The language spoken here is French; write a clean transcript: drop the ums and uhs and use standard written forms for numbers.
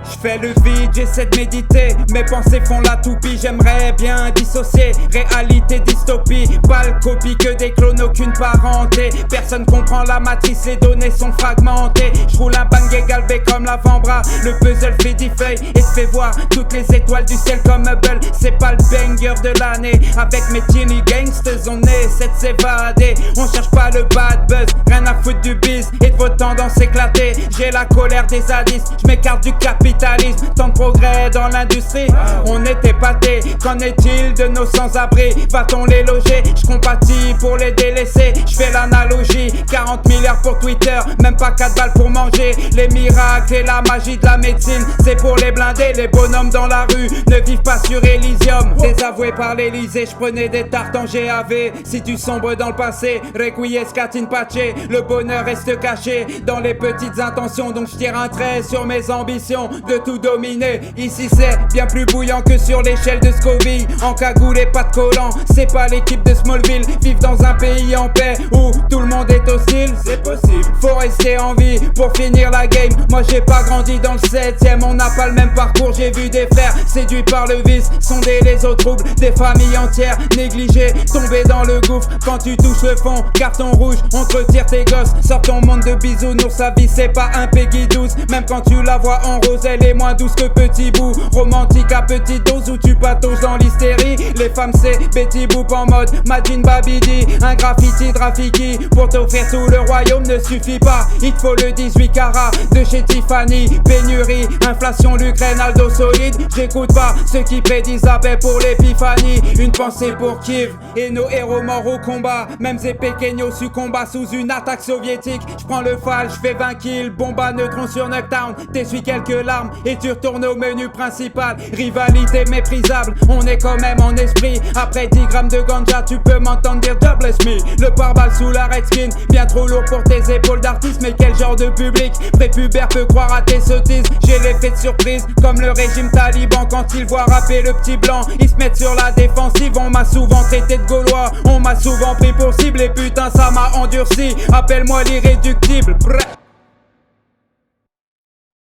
J'fais le vide, j'essaie de méditer, mes pensées font la toupie. J'aimerais bien dissocier réalité dystopie. Pas le copie, que des clones, aucune parenté. Personne comprend la matrice, les données sont fragmentées. J'roule un bang galvé comme l'avant-bras. Le puzzle fait diffeuille et te fait voir toutes les étoiles du ciel comme Hubble. C'est pas le banger de l'année. Avec mes teeny gangsters on essaie de s'évader. On cherche pas le bad buzz, rien à foutre du biz et de vos tendances éclatées. J'ai la colère des zadistes, j'm'écarte du capitalisme. Tant de progrès dans l'industrie, on est épaté. Qu'en est-il de nos sans-abri? Va-t-on les loger? J'compatis pour les délaisser. J'fais l'analogie, 40 milliards pour Twitter, même pas 4 balles pour manger. Les miracles et la magie de la médecine, c'est pour les blindés. Les bonhommes dans la rue ne vivent pas sur Elysium. Désavoué par l'Elysée, j'prenais des tartes en GAV. Si tu sombres dans le passé, requiescat in pace. Le bonheur reste caché dans les petites intentions. Donc j'tire un trait sur mes ambitions de tout dominer. Ici c'est bien plus bouillant que sur l'échelle de Scoville. En cagoule et pas de collant, c'est pas l'équipe de Smallville. Vivre dans un pays en paix où tout le monde est hostile, c'est possible. Faut rester en vie pour finir la game. Moi j'ai pas grandi dans le 7ème, on n'a pas le même parcours. J'ai vu des frères séduits par le vice, sonder les eaux troubles. Des familles entières négligées, tomber dans le gouffre. Quand tu touches le fond, carton rouge, on te retire tes gosses. Sors ton monde de bisounours, sa vie c'est pas un Peggy 12. Même quand tu la vois en rose, elle est moins douce que Petit Bout. Romantique à petite dose où tu patauges dans l'hystérie. Les femmes c'est Betty Boop en mode Majin Babidi. Un graffiti Rafiki pour t'offrir tout le royaume ne suffit pas. Il te faut le 18 carats de chez Tiffany. Pénurie, inflation, l'Ukraine, Aldo solide. J'écoute pas ceux qui prédisent la paix pour l'épiphanie. Une pensée pour Kiev et nos héros morts au combat. Même ces pequeños succombent sous une attaque soviétique. J'prends le fal, j'fais 20 kills. Bomba neutron sur Nuketown. T'essuies quelques larmes et tu retournes au menu principal. Rivalité méprisable, on est quand même en esprit. Après 10 grammes de ganja, tu peux m'entendre dire God bless me. Le pare-balles sous la redskin, bien trop lourd pour tes épaules d'artiste. Mais quel genre de public prépubère peut croire à tes sottises? J'ai l'effet de surprise, comme le régime taliban. Quand ils voient rapper le petit blanc, ils se mettent sur la défensive. On m'a souvent traité de gaulois, on m'a souvent pris pour cible. Et putain ça m'a endurci, appelle-moi l'irréductible. Brrr.